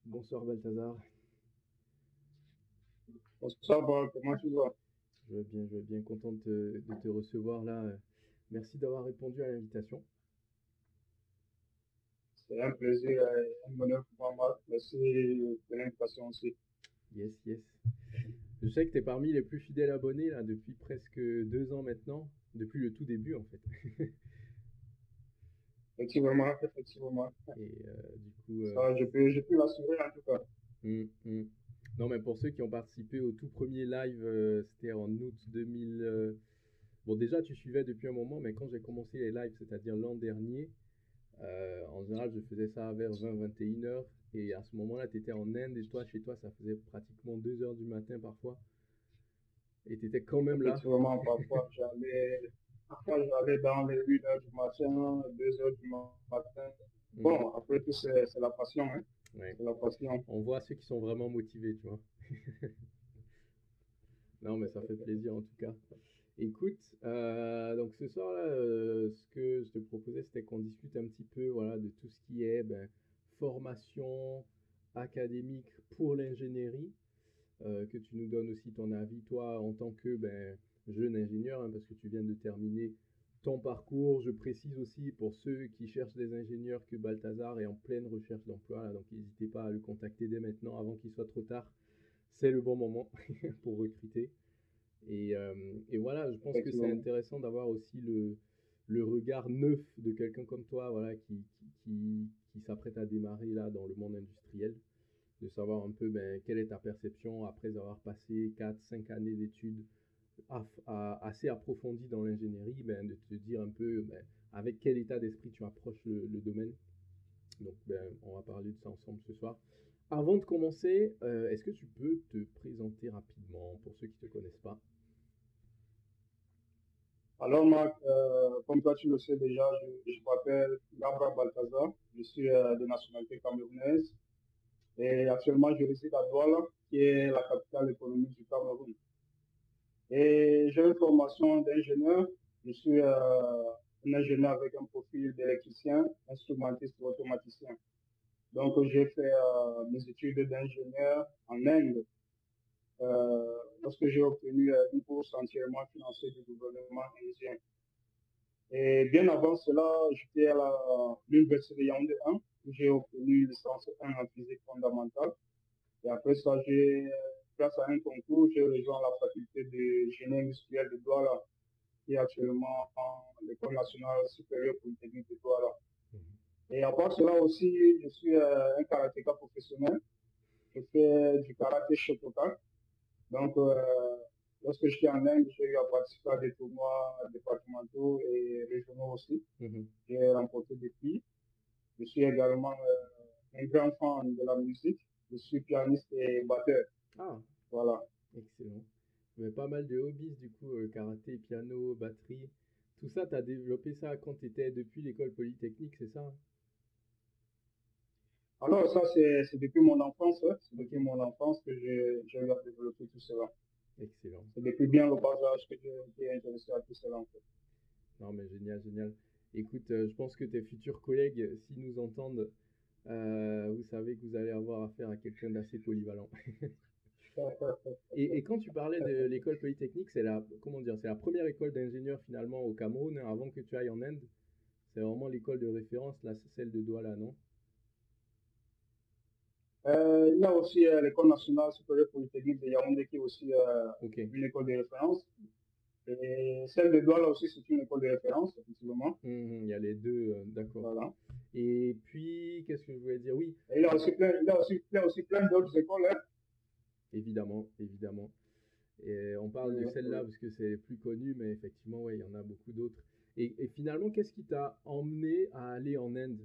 Bonsoir Balthazar. Bonsoir, bon, comment tu vas? Je vais bien, content de te recevoir là. Merci d'avoir répondu à l'invitation. C'est un plaisir et un bonheur pour moi. Merci de l'invitation aussi. Yes, yes. Je sais que tu es parmi les plus fidèles abonnés là depuis presque 2 ans maintenant, depuis le tout début en fait. Effectivement, effectivement. Et du coup, Ça, je peux l'assurer en tout cas. hum, hum. Non mais pour ceux qui ont participé au tout premier live, c'était en août 2000. Bon déjà tu suivais depuis un moment, mais quand j'ai commencé les lives, c'est-à-dire l'an dernier, en général, je faisais ça vers 20-21 heures. Et à ce moment-là, tu étais en Inde et toi, chez toi, ça faisait pratiquement 2 heures du matin parfois. Et tu étais quand même là. Effectivement, parfois j'allais dans les 1 heures du matin, 2 heures du matin. Mm. Bon, après tout, c'est la passion, hein. Ouais. C'est la passion. On voit ceux qui sont vraiment motivés, tu vois. Non, mais ça fait plaisir en tout cas. Écoute, donc ce soir-là, ce que je te proposais, c'était qu'on discute un petit peu, voilà, de tout ce qui est formation académique pour l'ingénierie. Que tu nous donnes aussi ton avis, toi, en tant que jeune ingénieur, hein, parce que tu viens de terminer ton parcours. Je précise aussi pour ceux qui cherchent des ingénieurs que Balthazar est en pleine recherche d'emploi, là, donc n'hésitez pas à le contacter dès maintenant avant qu'il soit trop tard. C'est le bon moment pour recruter. Et voilà, je pense que c'est Effectivement. intéressant d'avoir aussi le regard neuf de quelqu'un comme toi, voilà, qui s'apprête à démarrer là dans le monde industriel, de savoir un peu quelle est ta perception après avoir passé 4-5 années d'études assez approfondies dans l'ingénierie, de te dire un peu avec quel état d'esprit tu approches le domaine. Donc on va parler de ça ensemble ce soir. Avant de commencer, est-ce que tu peux te présenter rapidement pour ceux qui ne te connaissent pas? Alors, Marc, comme toi tu le sais déjà, je m'appelle GABRA Balthazar. Je suis de nationalité camerounaise. Et actuellement, je réside à Douala, qui est la capitale économique du Cameroun. Et j'ai une formation d'ingénieur. Je suis un ingénieur avec un profil d'électricien, instrumentiste et automaticien. Donc, j'ai fait mes études d'ingénieur en Inde, lorsque j'ai obtenu une bourse entièrement financée du gouvernement indien. Et bien avant cela, j'étais à l'université de Yaoundé 1, où j'ai obtenu une licence 1 en physique fondamentale. Et après ça, grâce à un concours, j'ai rejoint la faculté de génie industriel de Douala, qui est actuellement l'école nationale supérieure polytechnique de Douala. Et à part cela aussi, je suis un karatéka professionnel. Je fais du karaté shotokan. Donc, lorsque j'étais en Inde, j'ai eu à participer à des tournois départementaux et régionaux aussi. J'ai remporté des prix. Je suis également un grand fan de la musique. Je suis pianiste et batteur. Ah, Voilà. excellent. Mais pas mal de hobbies du coup, karaté, piano, batterie. Tout ça, tu as développé ça quand tu étais depuis l'école polytechnique, c'est ça, hein? Alors, ça, c'est depuis mon enfance. Ouais. C'est Ok, depuis mon enfance que j'ai eu à développer tout cela. excellent. C'est depuis bien le bas âge que j'ai été intéressé à tout cela, en fait. Non, mais génial, génial. Écoute, je pense que tes futurs collègues, s'ils nous entendent, vous savez que vous allez avoir affaire à quelqu'un d'assez polyvalent. Et quand tu parlais de l'école polytechnique, comment dire, c'est la première école d'ingénieur finalement au Cameroun, hein, avant que tu ailles en Inde. C'est vraiment l'école de référence, là, c'est celle de Douala, non? Il y a aussi l'école nationale supérieure polytechnique de Yaoundé qui est aussi Ok. une école de référence. Et celle de Douala aussi, c'est une école de référence, effectivement. Il y a les deux, d'accord. Voilà. Et puis, qu'est-ce que je voulais dire? Oui, Et il y a aussi plein d'autres écoles. Hein. évidemment, évidemment. Et on parle de celle-là parce que c'est plus connu, mais effectivement, ouais, il y en a beaucoup d'autres. Et finalement, qu'est-ce qui t'a emmené à aller en Inde?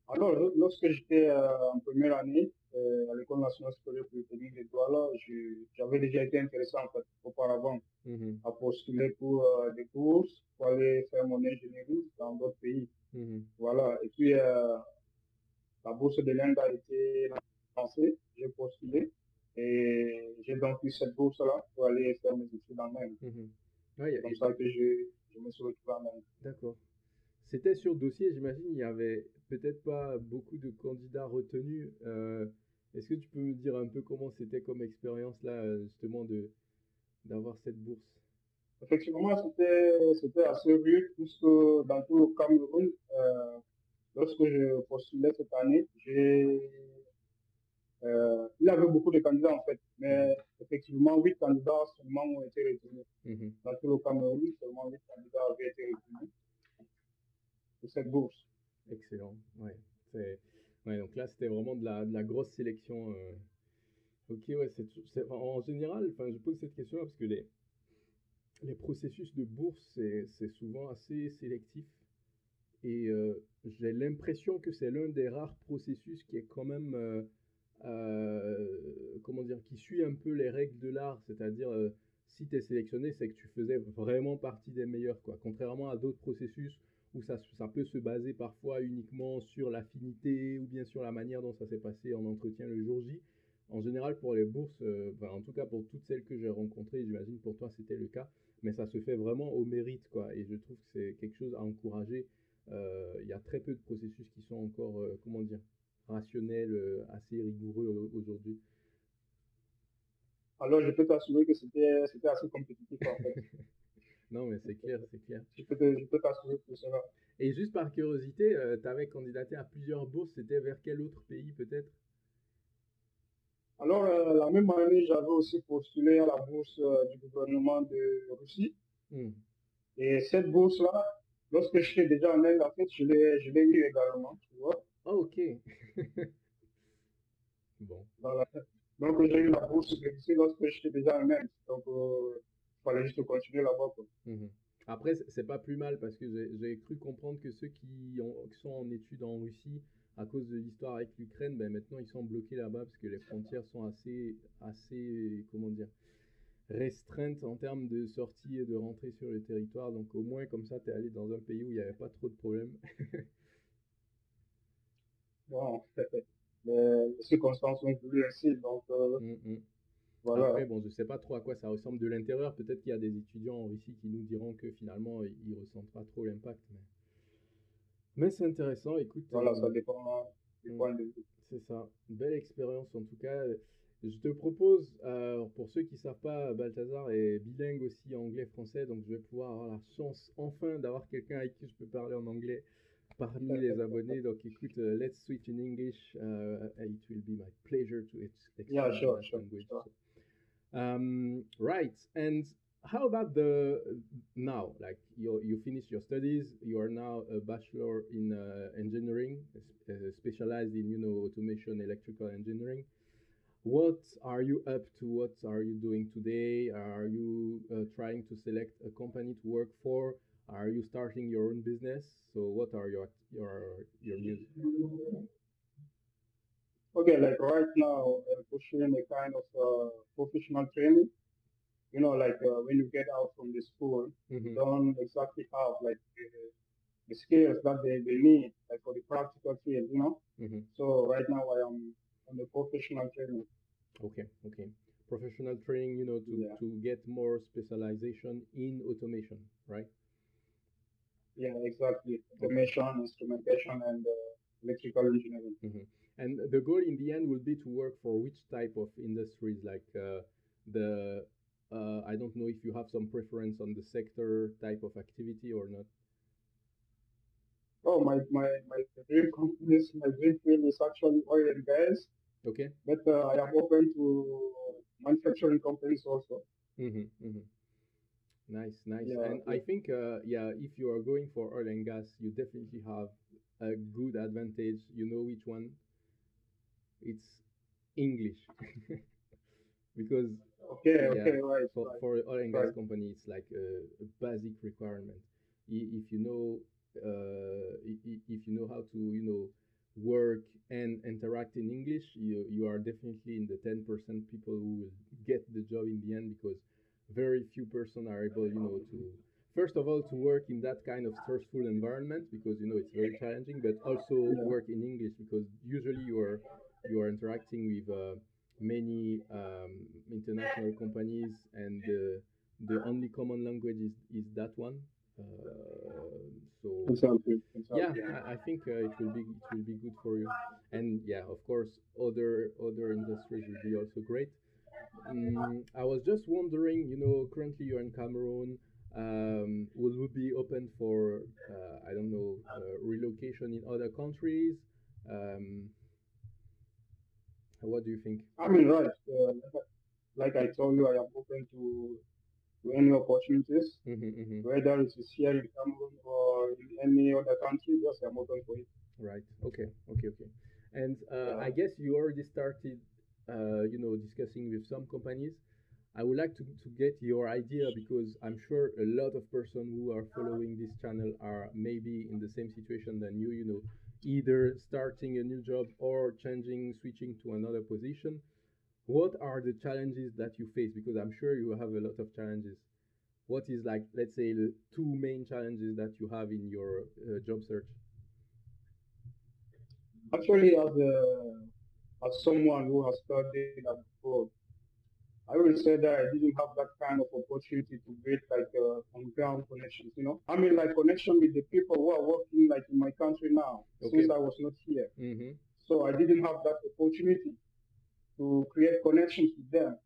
Alors, lorsque j'étais en première année à l'École nationale supérieure polytechnique de Douala, j'avais déjà été intéressé en fait auparavant Mhm, à postuler pour des courses, pour aller faire mon ingénierie dans d'autres pays. mhm. Voilà. Et puis, la bourse de l'Inde a été lancée, j'ai postulé et j'ai donc eu cette bourse-là pour aller faire mes études en Inde. Mhm. Ouais, C'est comme ça que je me suis retrouvé en Inde. d'accord. C'était sur dossier, j'imagine, il y avait peut-être pas beaucoup de candidats retenus. Est-ce que tu peux me dire un peu comment c'était comme expérience là, justement, d'avoir cette bourse? Effectivement, c'était assez rude, puisque dans tout le Cameroun, lorsque je postulais cette année, il y avait beaucoup de candidats en fait, Mhm, mais effectivement, 8 candidats seulement ont été retenus. mhm. Dans tout le Cameroun, seulement 8 candidats avaient été retenus pour cette bourse. Excellent. Ouais. Ouais, donc là, c'était vraiment de la grosse sélection. Ok, ouais, en général, enfin, je pose cette question-là parce que les processus de bourse, c'est souvent assez sélectif. Et j'ai l'impression que c'est l'un des rares processus qui est quand même, comment dire, qui suit un peu les règles de l'art. C'est-à-dire, si tu es sélectionné, c'est que tu faisais vraiment partie des meilleurs, quoi. Contrairement à d'autres processus où ça peut se baser parfois uniquement sur l'affinité ou bien sur la manière dont ça s'est passé en entretien le jour J. En général, pour les bourses, enfin, en tout cas pour toutes celles que j'ai rencontrées, j'imagine pour toi c'était le cas, mais ça se fait vraiment au mérite, quoi. Et je trouve que c'est quelque chose à encourager. Il y a très peu de processus qui sont encore, comment dire, rationnels, assez rigoureux aujourd'hui. Alors, je peux t'assurer que c'était assez compétitif en fait. Non, mais c'est clair, c'est clair. Je peux t'assurer pour cela. Et juste par curiosité, tu avais candidaté à plusieurs bourses, c'était vers quel autre pays peut-être? Alors, la même année, j'avais aussi postulé à la bourse du gouvernement de Russie. Hmm. Et cette bourse-là, lorsque j'étais déjà en Inde, en fait, je l'ai eu également, tu vois. Oh, ok. Bon. Voilà. Donc, j'ai eu la bourse de Russie lorsque j'étais déjà en Inde. Donc, il fallait juste continuer là-bas, quoi. Mhm. Après, c'est pas plus mal parce que j'ai cru comprendre que ceux qui sont en études en Russie, à cause de l'histoire avec l'Ukraine, ben maintenant ils sont bloqués là-bas parce que les frontières sont assez, comment dire, restreinte en termes de sortie et de rentrée sur le territoire. Donc au moins comme ça, tu es allé dans un pays où il n'y avait pas trop de problèmes. Bon, les circonstances ont voulu ainsi. Donc, Mm, mm. Après, voilà. bon, je sais pas trop à quoi ça ressemble de l'intérieur. Peut-être qu'il y a des étudiants en Russie qui nous diront que finalement, ils ressentent pas trop l'impact. Mais c'est intéressant. Écoute, Voilà, ça dépend du mm, point de vue. c'est ça. Belle expérience en tout cas. Je te propose, pour ceux qui ne savent pas, Balthazar est bilingue aussi anglais-français, donc je vais pouvoir avoir la chance enfin d'avoir quelqu'un avec qui je peux parler en anglais parmi les abonnés. Donc écoute, let's switch in English. It will be my pleasure to Yeah, exchange in sure, that sure, language. sure. Right. And how about now? Like you finish your studies, you are now a bachelor in engineering, specialized in automation, electrical engineering. What are you up to? What are you doing today? Are you trying to select a company to work for? Are you starting your own business? So what are your news? Okay, like right now, pursuing a kind of professional training. Like when you get out from the school, you Hmm. don't exactly have like the skills that they need, like for the practical field. Hmm. So right now I am on the professional training. Okay, okay. Professional training, Yeah, to get more specialization in automation, right? yeah, exactly. Okay. Automation, instrumentation, and electrical engineering. Hmm. And the goal in the end will be to work for which type of industries, like the I don't know if you have some preference on the sector type of activity or not. Oh, my dream companies, my dream field is actually oil and gas, Okay. but I am open to manufacturing companies also. Mm-hmm, mm-hmm. Nice, nice. Yeah, And I yeah. think, yeah, if you are going for oil and gas, you definitely have a good advantage. You know which one? It's English. Because, Okay, yeah, okay, right, right, for an oil and gas right. company, it's like a basic requirement. If you know, if you know how to, work and interact in English, you are definitely in the 10% people who will get the job in the end because very few person are able, to first of all to work in that kind of stressful environment because it's very challenging, but also Yeah. work in English because usually you are interacting with many international companies, and the only common language is that one. So Exactly. yeah, Exactly. I think it will be good for you. And yeah, of course, other industries will be also great. I was just wondering, currently you're in Cameroon. Will we be open for, I don't know, relocation in other countries? Um, what do you think? I mean, right. Like I told you, I am open to any opportunities, Hmm. whether it is here in Cameroon or in any other country. Yes, I'm open for it. Right. Okay. Okay. Okay. And Yeah. I guess you already started, discussing with some companies. I would like to get your idea because I'm sure a lot of person who are following this channel are maybe in the same situation than you, either starting a new job or switching to another position. What are the challenges that you face? Because I'm sure you have a lot of challenges. What is like, let's say, the two main challenges that you have in your job search? Actually, as someone who has studied abroad, I will say that I didn't have that kind of opportunity to build like on ground connections. I mean, like connection with the people who are working like in my country now, since Okay. I was not here. Mm-hmm. So I didn't have that opportunity to create connections with them.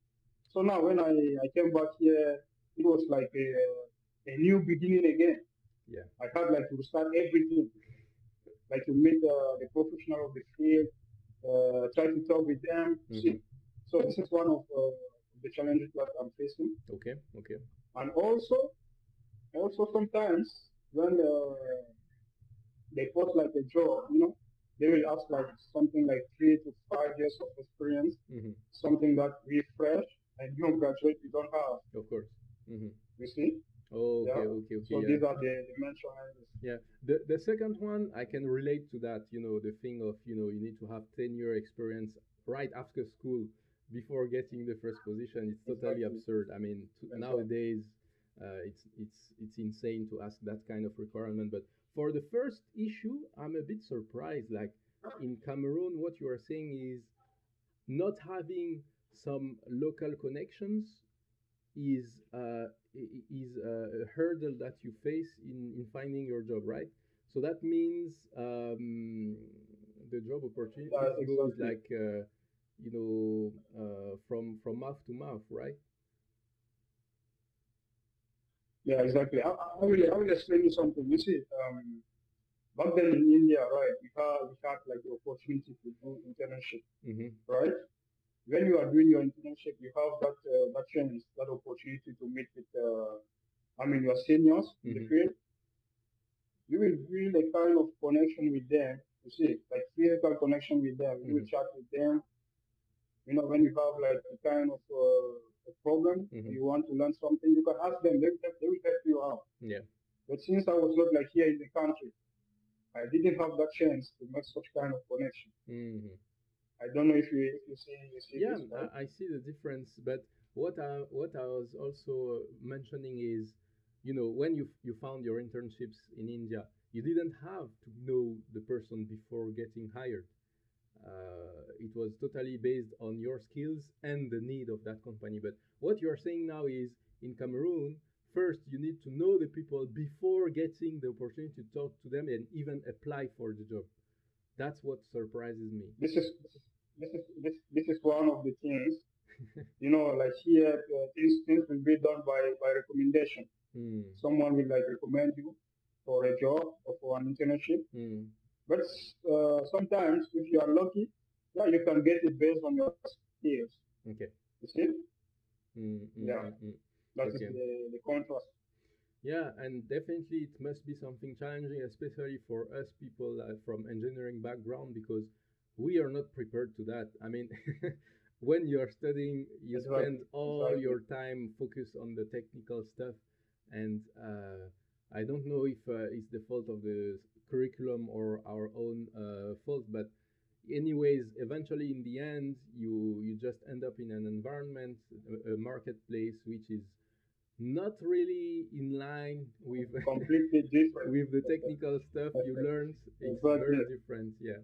So now when I came back here, it was like a new beginning again. Yeah. I had like to start everything, like to meet the professional of the field, try to talk with them. Mm-hmm. See, so this is one of the challenges that I'm facing. Okay. Okay. And also sometimes when they post like a job, they will ask like something like 3 to 5 years of experience, Mm-hmm. something that we fresh and young graduate we don't have. Of course. Mm-hmm. You see? Oh, okay. Yeah. Okay. Okay. So Yeah. these are the main challenges. Yeah. The second one, I can relate to that. The thing of you need to have 10-year experience right after school before getting the first position. It's totally Exactly. absurd. I mean, Exactly. nowadays, it's insane to ask that kind of requirement. But for the first issue, I'm a bit surprised. Like in Cameroon, what you are saying is not having some local connections is a hurdle that you face in finding your job, right? So that means the job Yeah, opportunities goes exactly. like from mouth to mouth, right? Yeah, exactly. I will explain you something. You see, back then in India, right, we had like the opportunity to do internship, Mm-hmm. right? When you are doing your internship, you have that chance, that opportunity to meet with, I mean, your seniors in the Mm-hmm. field. You will build a kind of connection with them. You see, like physical connection with them. You will Mm-hmm. chat with them. When you have like a kind of a problem, Mm-hmm. you want to learn something, you can ask them. They will help you out. Yeah. But since I was not like here in the country, I didn't have that chance to make such kind of connection. Mm-hmm. I don't know if you see Yeah, this, right? I see the difference, but what I was also mentioning is, when you found your internships in India, you didn't have to know the person before getting hired. It was totally based on your skills and the need of that company. But what you're saying now is in Cameroon, first you need to know the people before getting the opportunity to talk to them and even apply for the job. That's what surprises me. This is one of the things. Like here, things will be done by recommendation. Hmm. Someone will like recommend you for a job or for an internship. Hmm. But sometimes, if you are lucky, yeah, you can get it based on your skills. Okay. You see? Hmm. Hmm. Yeah, Hmm. Hmm. that is Okay. the contrast. Yeah, and definitely it must be something challenging, especially for us people from engineering background, because we are not prepared to that. I mean, when you're studying, you spend Exactly, all exactly. your time focused on the technical stuff, and I don't know if it's the fault of the curriculum or our own fault, but anyways, eventually in the end, you just end up in an environment, a marketplace, which is not really in line with Completely different. with the technical stuff you learned. It's Exactly. very different. Yeah.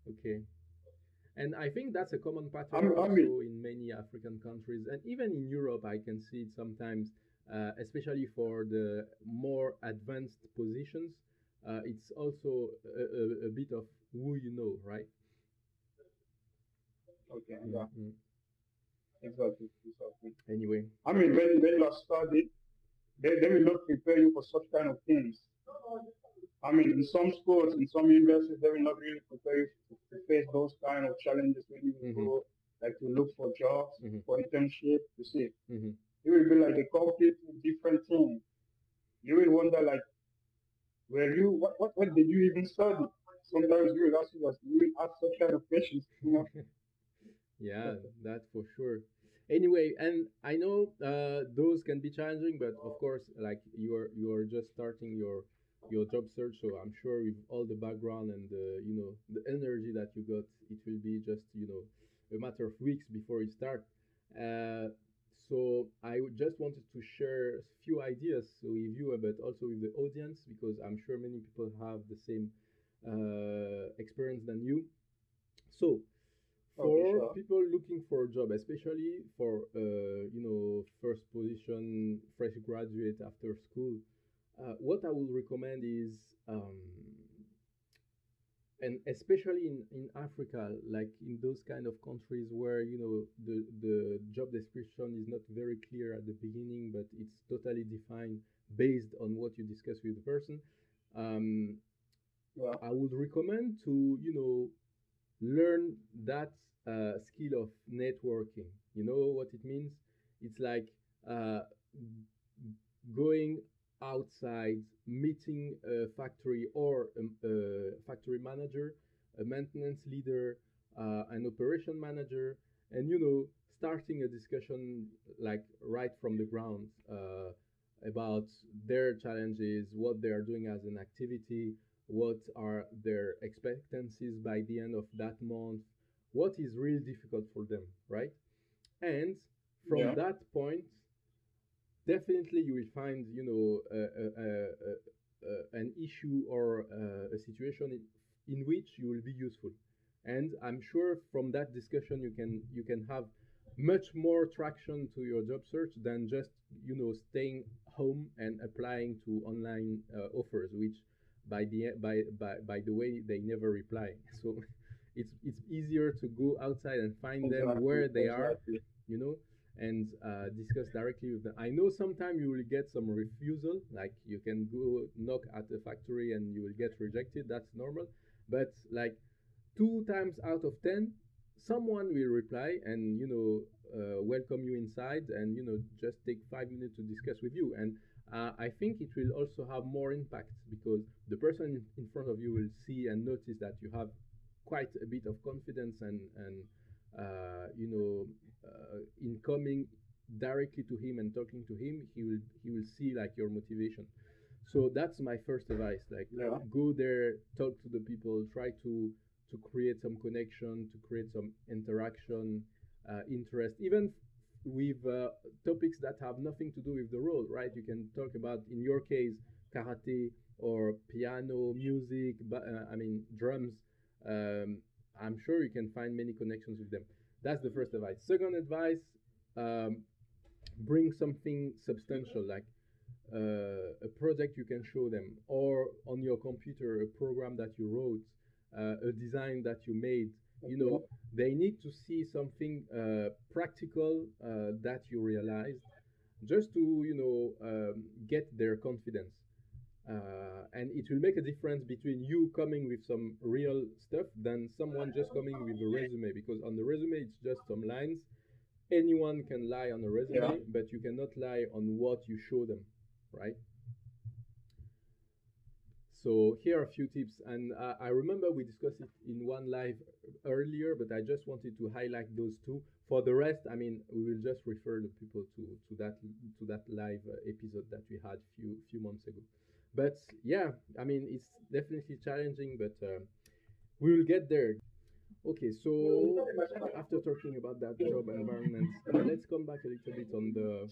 Okay. And I think that's a common pattern I mean, also in many African countries and even in Europe. I can see it sometimes. especially for the more advanced positions. It's also a bit of who you know, right? Okay, yeah, Mm-hmm. exactly, exactly. Anyway. I mean, when you are studying, they will not prepare you for such kind of things. I mean, in some schools, in some universities, they will not really prepare you to face those kind of challenges when you will Mm-hmm. go, like, to look for jobs, Mm-hmm. for internship. You see, Mm-hmm. it will be like a completely different thing. You will wonder, like, what did you even study? Sometimes you will ask you will ask such kind of questions, you know. Yeah, that's for sure. Anyway, and I know those can be challenging, but of course, like you're just starting your job search, so I'm sure with all the background and the the energy that you got, it will be just a matter of weeks before you start. Uh, so just wanted to share a few ideas with you, but also with the audience, because I'm sure many people have the same experience than you. So Okay, for sure. people looking for a job, especially for first position, fresh graduate after school, what I would recommend is, and especially in Africa, like in those kind of countries where the job description is not very clear at the beginning, but it's totally defined based on what you discuss with the person. Um, Yeah. I would recommend to learn that skill of networking. You know what it means? It's like uh, going outside, meeting a factory or a factory manager, a maintenance leader, an operation manager, and starting a discussion like right from the ground about their challenges, what they are doing as an activity, what are their expectancies by the end of that month, what is really difficult for them, right? And from Yeah. that point, definitely you will find an issue or a situation in which you will be useful, and I'm sure from that discussion you can have much more traction to your job search than just staying home and applying to online offers, which by the way they never reply. So it's easier to go outside and find them Exactly. where they are, Exactly. you know and discuss directly with them. I know sometimes you will get some refusal, like you can go knock at a factory and you will get rejected. That's normal. But like 2 times out of 10, someone will reply and welcome you inside and just take 5 minutes to discuss with you. And I think it will also have more impact because the person in front of you will see and notice that you have quite a bit of confidence and in coming directly to him and talking to him, he will see like your motivation. So that's my first advice. Like, Yeah. go there, talk to the people, try to create some connection, to create some interaction, interest, even with topics that have nothing to do with the role, right? You can talk about, in your case, karate or piano, music, I mean drums. Um, I'm sure you can find many connections with them. That's the first advice. Second advice, um, bring something substantial, like a project you can show them, or on your computer, a program that you wrote, a design that you made. Okay. They need to see something practical that you realized, just to get their confidence. And it will make a difference between you coming with some real stuff than someone just coming with a resume, because on the resume it's just some lines. Anyone can lie on a Yeah. resume, but you cannot lie on what you show them, right? So here are a few tips, and I remember we discussed it in one live earlier, but I just wanted to highlight those two. For the rest, I mean, we will just refer the people to that live episode that we had few months ago. But yeah, I mean, it's definitely challenging, but we will get there. Okay, so after talking about that job environment, let's come back a little bit on the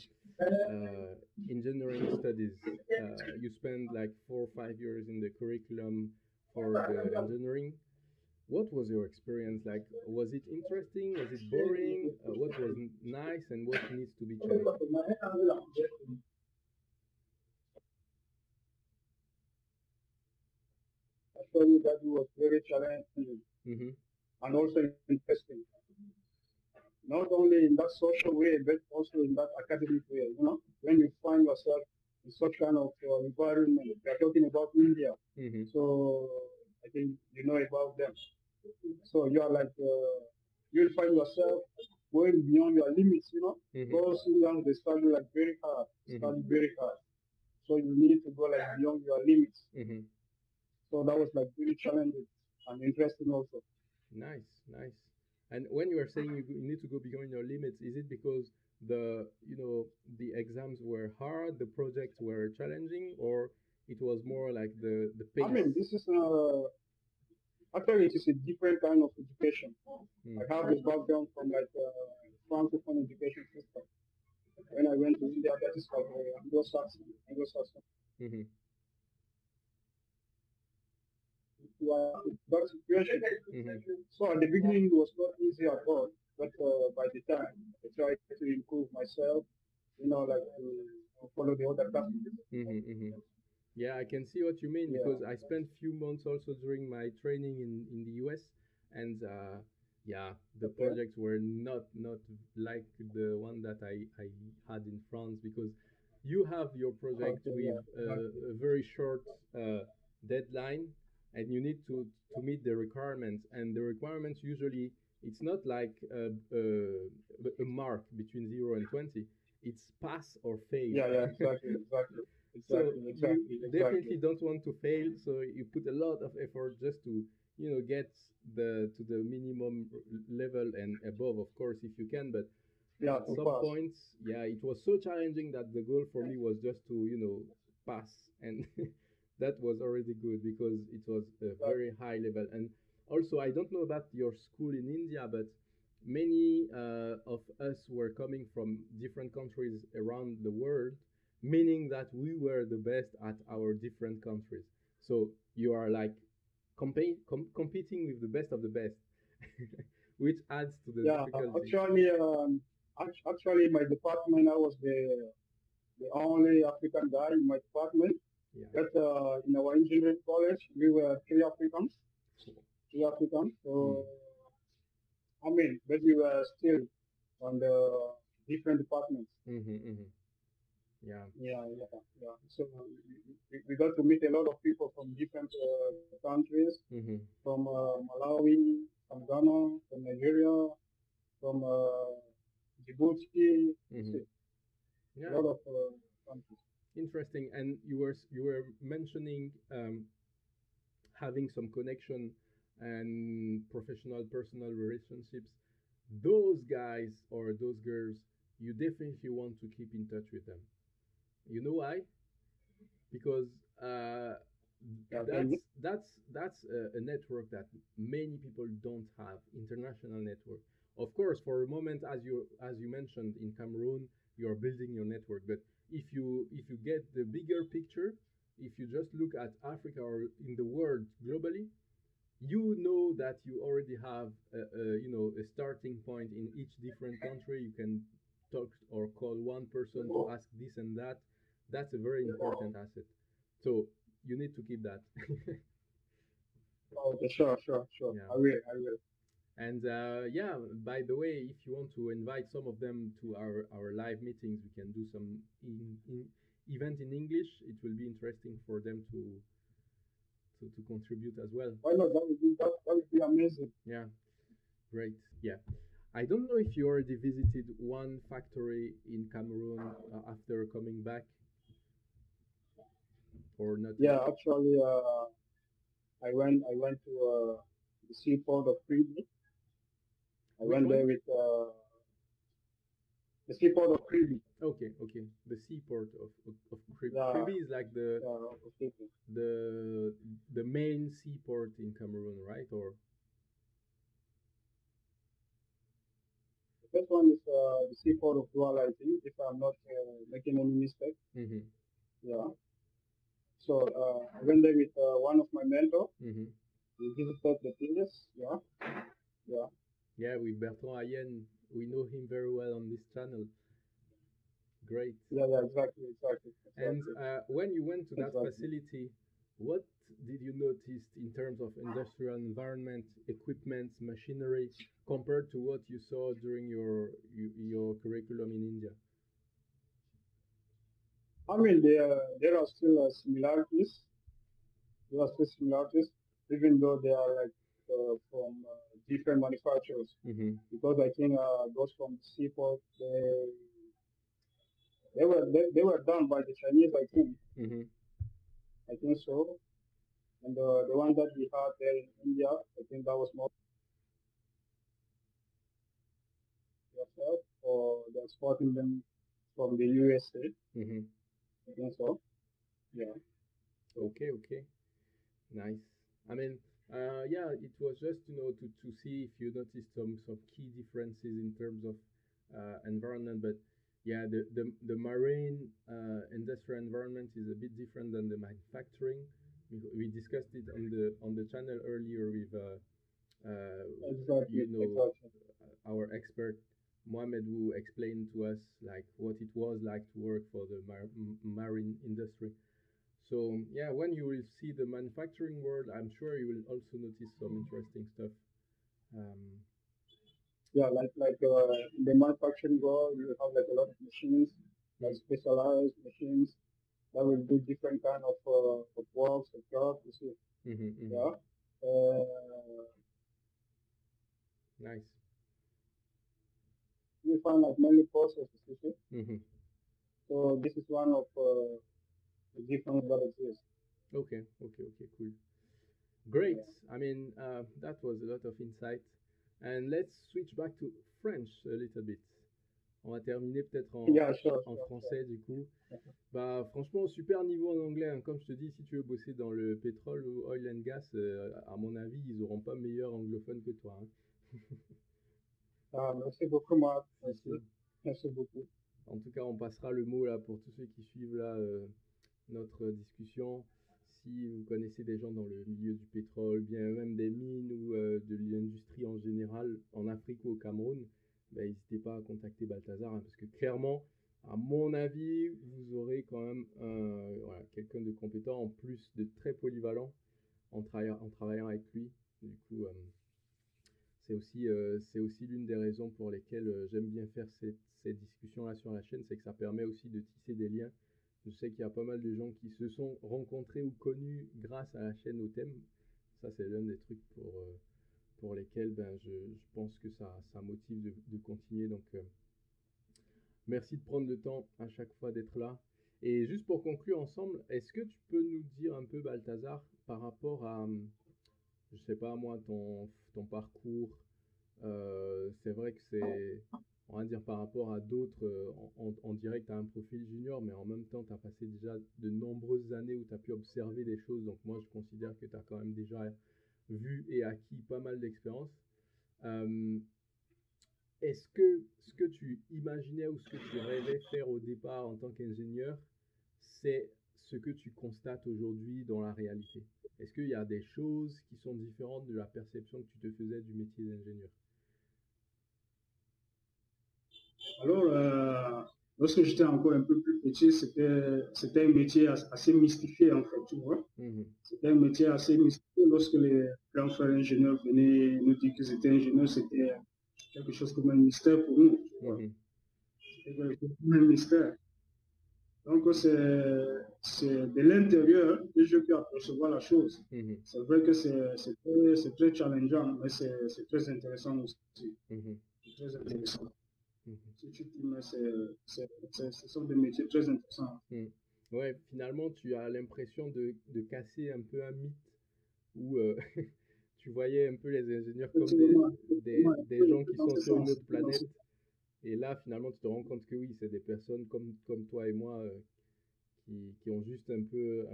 engineering studies. You spent like 4 or 5 years in the curriculum for the engineering. What was your experience like? Was it interesting? Was it boring? What was nice and what needs to be changed? tell you that it was very challenging Mm-hmm. and also interesting. Not only in that social way, but also in that academic way. You know, when you find yourself in such kind of environment, we are talking about India. Mm-hmm. So I think you know about them. So you are like, you'll find yourself going beyond your limits, you know. Mm-hmm. Because Indians, they study like very hard, study very hard. So you need to go like beyond your limits. Mm-hmm. So that was like really challenging and interesting also. Nice, nice. And when you are saying you need to go beyond your limits, is it because the exams were hard, the projects were challenging, or it was more like the I pace? mean, this is actually it is a different kind of education. Mm. I have a background from like francophone education system. When I went to India, that is like Anglo-Saxon. Mm-hmm. That situation. Mm-hmm. So at the beginning, it was not easy at all. But by the time I tried to improve myself, you know, like to follow the other practices. Mm-hmm. Mm-hmm. Yeah, I can see what you mean Yeah. because I spent few months also during my training in the US, and yeah, the Okay. projects were not like the one that I had in France because you have your project Okay. with Yeah. Exactly. a very short deadline, and you need to meet the requirements, and the requirements usually it's not like a mark between 0 and 20. It's pass or fail. Yeah. Yeah. Exactly. Exactly. So Exactly. you Exactly. Exactly. definitely don't want to fail, so you put a lot of effort just to get the to the minimum level and above, of course, if you can. But Yeah. at To some pass. points, yeah, it was so challenging that the goal for me was just to pass, and that was already good because it was a very high level. And also, I don't know about your school in India, but many of us were coming from different countries around the world, meaning that we were the best at our different countries. So you are like competing with the best of the best, which adds to the Yeah. difficulty. Actually, in my department, I was the only African guy in my department. Yeah. But in our engineering college, we were three Africans. Three Africans. So, I mean, but we were still on the different departments. Mm-hmm, mm-hmm. Yeah. Yeah, yeah, yeah. So we got to meet a lot of people from different countries, Mm-hmm. from Malawi, from Ghana, from Nigeria, from Djibouti. Mm-hmm. See, a Yeah. lot of countries. Interesting. And you were mentioning having some connection and professional personal relationships. Those guys or those girls, you definitely want to keep in touch with them. You know why? Because Yeah, that's that's a network that many people don't have, international network. Of course, for a moment, as you mentioned, in Cameroon you are building your network, but if you get the bigger picture, if you just look at Africa or in the world globally, you know that you already have a starting point in each different country. You can talk or call one person to ask this and that. That's a very important asset, so you need to keep that. okay, sure, sure, sure. Yeah. I will. And yeah, by the way, if you want to invite some of them to our live meetings, we can do some event in English. It will be interesting for them to contribute as well. Why not? That would be amazing. Yeah, great. Yeah. I don't know if you already visited one factory in Cameroon after coming back or not Yeah, yet. actually, I went to the seaport of Kribi. I Which went one? there with the seaport of Kribi. Okay, okay. The seaport of Kribi. Yeah, Kribi is like the yeah, of Kribi. the the main seaport in Cameroon, right? Or The first one is the seaport of Douala, I think, if I'm not making any mistake. mm-hmm, Yeah. So I went there with one of my mentors. mm-hmm. We visited the place. Yeah, yeah, Yeah, with Bertrand Ayen, we know him very well on this channel. Great. yeah, yeah. Exactly, exactly, And exactly, when you went to that exactly. facility, what did you notice in terms of industrial environment, equipment, machinery, compared to what you saw during your curriculum in India? I mean, there are still similarities. There are still similarities, even though they are like from different manufacturers. Because I think those from Seaport, they were done by the Chinese, I think. I think so. And the one that we had there in India, I think that was more yourself, or they're exporting them from the USA. I think so. Yeah. Okay. Nice. I mean, yeah, it was just, to see if you noticed some key differences in terms of environment, but yeah, the marine industrial environment is a bit different than the manufacturing. We discussed it on the channel earlier with Exactly. our expert Mohamed, who explained to us like what it was like to work for the marine industry. So yeah, when you will see the manufacturing world, I'm sure you will also notice some interesting stuff. Yeah, like in the manufacturing world, you have like a lot of machines, like specialized machines that will do different kind of works, of jobs. You see, yeah. Nice. You find like many processes. You see. So this is one of the difference that exists. Okay, cool. Great. Yeah. I mean, that was a lot of insight. And let's switch back to French a little bit. On va terminer peut-être en français du coup. Bah franchement, super niveau en anglais, hein. Comme je te dis, si tu veux bosser dans le pétrole ou oil and gas, à mon avis, ils n'auront pas meilleur anglophone que toi, hein. Merci beaucoup, Marc. Merci beaucoup. En tout cas, on passera le mot là pour tous ceux qui suivent là notre discussion. Si vous connaissez des gens dans le milieu du pétrole, bien même des mines ou de l'industrie en général, en Afrique ou au Cameroun, n'hésitez pas à contacter Balthazar, hein, parce que clairement, à mon avis, vous aurez quand même quelqu'un de compétent, en plus de très polyvalent, en travaillant avec lui. Du coup, c'est aussi l'une des raisons pour lesquelles j'aime bien faire ces discussions-là sur la chaîne, c'est que ça permet aussi de tisser des liens. Je sais qu'il y a pas mal de gens qui se sont rencontrés ou connus grâce à la chaîne au thème. Ça, c'est l'un des trucs pour lesquels je pense que ça motive de continuer. Donc, merci de prendre le temps à chaque fois d'être là. Et juste pour conclure ensemble, est-ce que tu peux nous dire un peu, Balthazar, par rapport à, je sais pas moi, ton parcours, c'est vrai que c'est, on va dire par rapport à d'autres, on dirait que tu as un profil junior, mais en même temps, tu as passé déjà de nombreuses années où tu as pu observer des choses. Donc moi, je considère que tu as quand même déjà vu et acquis pas mal d'expérience. Est-ce que ce que tu imaginais ou ce que tu rêvais faire au départ en tant qu'ingénieur, c'est ce que tu constates aujourd'hui dans la réalité? Est-ce qu'il y a des choses qui sont différentes de la perception que tu te faisais du métier d'ingénieur? Alors, lorsque j'étais encore un peu plus petit, c'était un métier assez mystifié, en fait, tu vois. C'était un métier assez mystifié. Lorsque les grands frères ingénieurs venaient nous dire qu'ils étaient ingénieurs, c'était quelque chose comme un mystère pour nous, tu vois. C'était quelque chose comme un mystère. Donc, c'est de l'intérieur que je peux apercevoir la chose. C'est vrai que c'est très challengeant, mais c'est très intéressant aussi. C'est très intéressant. Si tu dis, mais ce sont des métiers très intéressants. Ouais, finalement, tu as l'impression de casser un peu un mythe où tu voyais un peu les ingénieurs comme des gens qui sont sur une autre planète. Et là, finalement, tu te rends compte que oui, c'est des personnes comme toi et moi qui ont juste un peu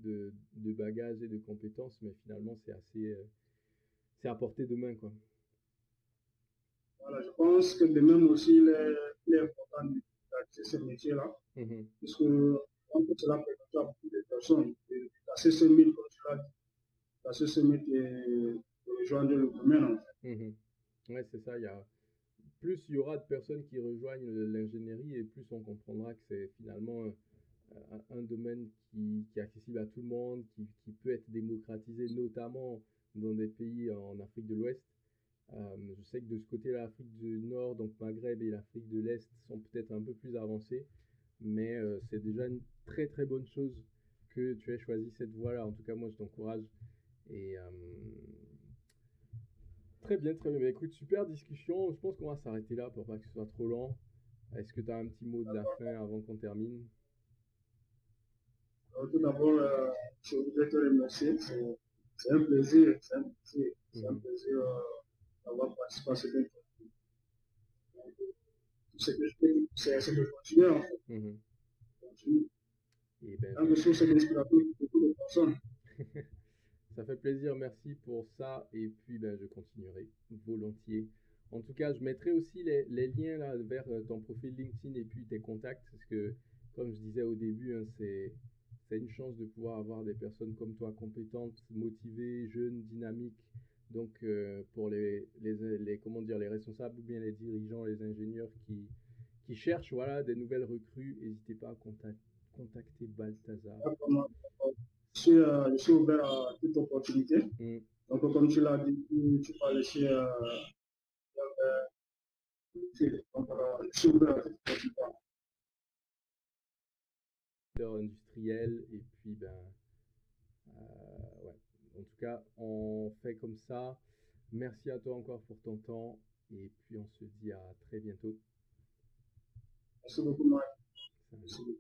de bagages et de compétences, mais finalement, c'est à portée de main, quoi. Voilà, je pense que de même aussi, il est important d'accéder ce métier-là, parce que cela permet à beaucoup de personnes de passer ce mythe, comme tu l'as dit, passer ce mythe et de rejoindre le domaine, en fait. Ouais, c'est ça. Plus il y aura de personnes qui rejoignent l'ingénierie, et plus on comprendra que c'est finalement un domaine qui est accessible à tout le monde, qui peut être démocratisé, notamment dans des pays en Afrique de l'Ouest. Je sais que de ce côté-là, l'Afrique du Nord, donc Maghreb et l'Afrique de l'Est sont peut-être un peu plus avancés, mais c'est déjà une très très bonne chose que tu aies choisi cette voie-là. En tout cas, moi, je t'encourage. Et très bien, très bien. Mais écoute, super discussion. Je pense qu'on va s'arrêter là pour pas que ce soit trop lent. Est-ce que tu as un petit mot de la fin avant qu'on termine? Tout d'abord, je voudrais te remercier. C'est un plaisir, c'est un plaisir d'avoir participé à cette interview. Tout ce que je peux dire, c'est de continuer en fait. Continuer. Et ben, Tant que c'est d'inspiration pour beaucoup de personnes. ça fait plaisir, merci pour ça. Et puis, ben, je continuerai volontiers. En tout cas, je mettrai aussi les liens là, vers ton profil LinkedIn et puis tes contacts. Parce que, comme je disais au début, hein, c'est une chance de pouvoir avoir des personnes comme toi, compétentes, motivées, jeunes, dynamiques. Donc, pour comment dire, les responsables ou bien les dirigeants, les ingénieurs qui cherchent voilà, des nouvelles recrues, n'hésitez pas à contacter Balthazar. Je suis ouvert à toute opportunité. Donc, comme tu l'as dit, tu parles ici. Je suis ouvert à toute opportunité. Industriel et puis ben ouais. En tout cas, on fait comme ça. Merci à toi encore pour ton temps et puis on se dit à très bientôt. Merci beaucoup, Mike. Salut.